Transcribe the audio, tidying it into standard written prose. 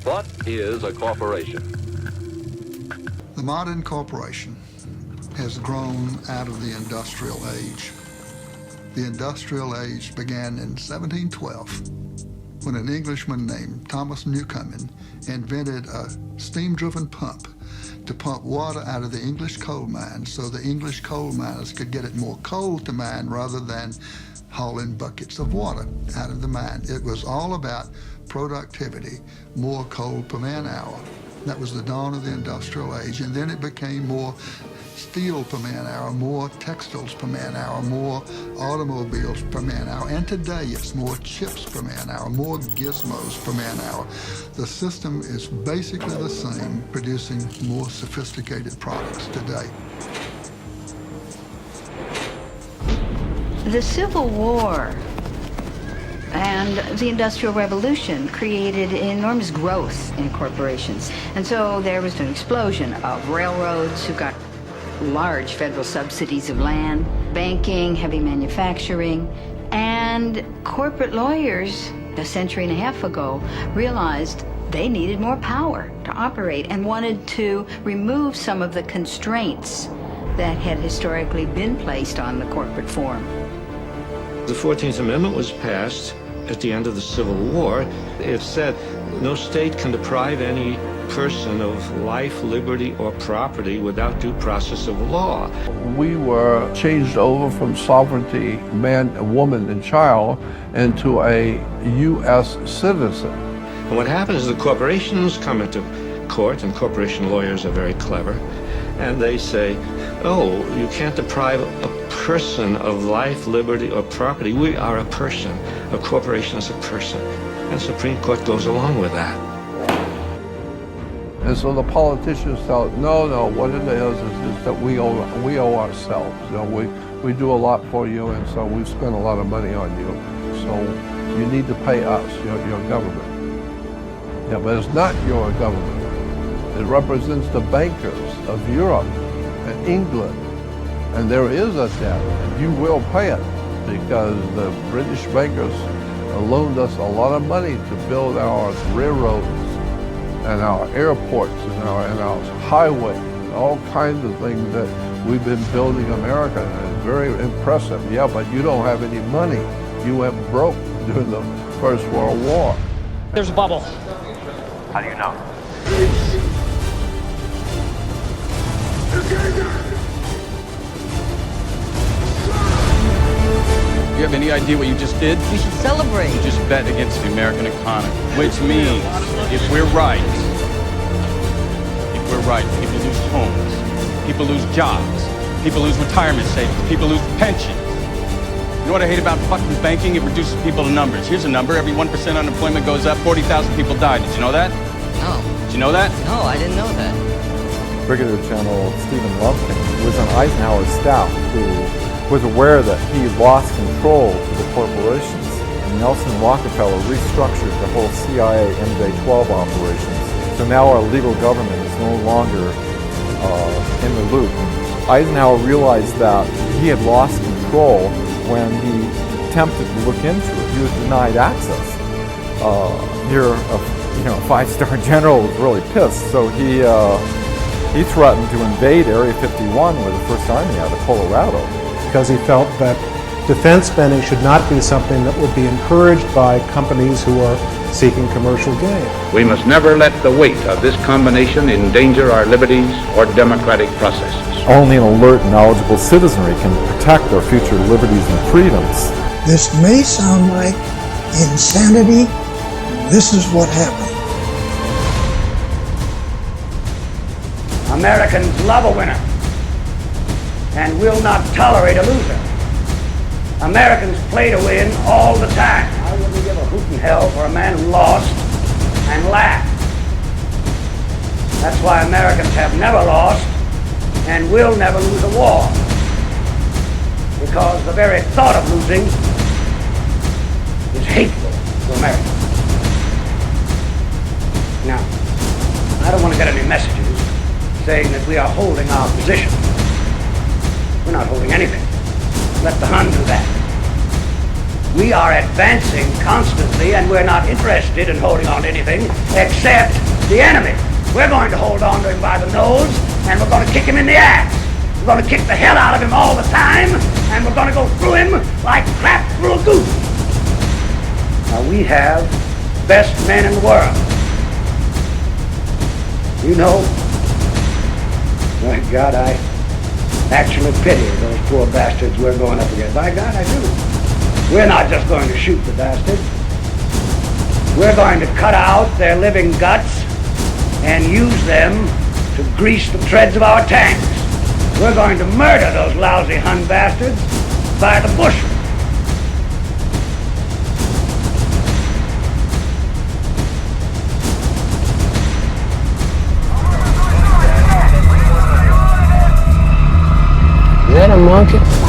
What is a corporation? The modern corporation has grown out of the industrial age. The industrial age began in 1712 when an Englishman named Thomas Newcomen invented a steam-driven pump to pump water out of the English coal mines so the English coal miners could get it more coal to mine rather than hauling buckets of water out of the mine. It was all about productivity, more coal per man hour. That was the dawn of the industrial age, and then it became more steel per man hour, more textiles per man hour, more automobiles per man hour, and today it's more chips per man hour, more gizmos per man hour. The system is basically the same, producing more sophisticated products today. The Civil War and the Industrial Revolution created enormous growth in corporations. And so there was an explosion of railroads who got large federal subsidies of land, banking, heavy manufacturing, and corporate lawyers a century and a half ago realized they needed more power to operate and wanted to remove some of the constraints that had historically been placed on the corporate form. The 14th Amendment was passed at the end of the Civil War. It said no state can deprive any person of life, liberty, or property without due process of law. We were changed over from sovereignty, man, woman, and child, into a U.S. citizen. And what happens is the corporations come into court, and corporation lawyers are very clever, and they say, oh, you can't deprive a person of life, liberty, or property. We are a person. A corporation is a person. And the Supreme Court goes along with that. And so the politicians tell, no, what it is that we owe ourselves. You know, we do a lot for you, and so we spend a lot of money on you. So you need to pay us, your government. Yeah, but it's not your government. It represents the bankers of Europe and England. And there is a debt, and you will pay it, because the British bankers loaned us a lot of money to build our railroads and our airports and our highways, and all kinds of things that we've been building America. And it's very impressive. Yeah, but you don't have any money. You went broke during the First World War. There's a bubble. How do you know? You have any idea what you just did? We should celebrate. You just bet against the American economy, which means if we're right, people lose homes, people lose jobs, people lose retirement savings, people lose pensions. You know what I hate about fucking banking? It reduces people to numbers. Here's a number, every 1% unemployment goes up, 40,000 people die. Did you know that? No. Did you know that? No, I didn't know that. Brigadier General Stephen Lufkin was on Eisenhower's staff who was aware that he lost control to the corporations. And Nelson Rockefeller restructured the whole CIA MJ-12 operations. So now our legal government is no longer in the loop. Eisenhower realized that he had lost control when he attempted to look into it. He was denied access. A five-star general was really pissed, so he threatened to invade Area 51 with the First Army out of Colorado. Because he felt that defense spending should not be something that would be encouraged by companies who are seeking commercial gain. We must never let the weight of this combination endanger our liberties or democratic processes. Only an alert, knowledgeable citizenry can protect our future liberties and freedoms. This may sound like insanity. This is what happened. Americans love a winner and will not tolerate a loser. Americans play to win all the time. I wouldn't give a hoot in hell for a man who lost and laughed. That's why Americans have never lost and will never lose a war. Because the very thought of losing is hateful to Americans. Now, I don't want to get any messages saying that we are holding our position. We're not holding anything. Let the Hun do that. We are advancing constantly, and we're not interested in holding on to anything except the enemy. We're going to hold on to him by the nose, and we're going to kick him in the ass. We're going to kick the hell out of him all the time, and we're going to go through him like crap through a goose. Now, we have the best men in the world. You know, my God, I actually pity those poor bastards we're going up against. By God, I do. We're not just going to shoot the bastards. We're going to cut out their living guts and use them to grease the treads of our tanks. We're going to murder those lousy Hun bastards by the bushel. Is that a monkey?